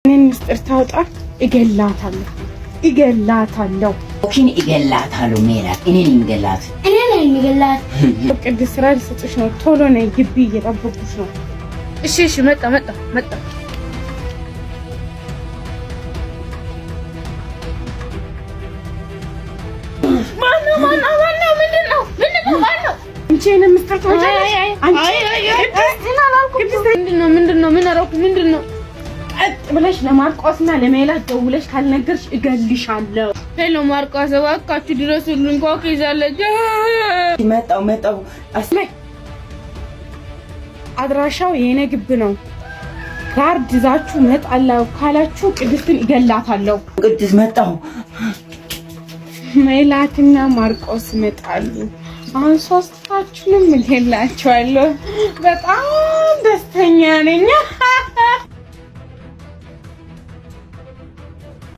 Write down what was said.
እኔን ምስጢር ታውጣ እገላታለሁ። ኦኬን እገላታለሁ። ሜላት እኔን እንገላት ቅድስት ስራ ልሰጥሽ ነው። ቶሎ ነይ፣ ግቢ እየጠበቁሽ ነው። እሺ መጣ ማነው? ምንድነው? እንቺን ምስጢር ታውጫለሽ? ምንድነው? ምን አደረኩ? ምንድነው? ቀጥ ብለሽ ለማርቆስና ለሜላት ደውለሽ ካልነገርሽ እገልሻለሁ። ሄሎ ማርቆስ፣ እባካችሁ ድረሱልኝ። ኮክ ይዛለች። መጣው አስመይ አድራሻው የኔ ግብ ነው። ጋርድ ይዛችሁ መጣላው ካላችሁ ቅድስትን እገላታለሁ። ቅድስት መጣው። ሜላትና ማርቆስ መጣሉ። አሁን ሶስታችሁንም እገላችኋለሁ። በጣም ደስተኛ ነኝ።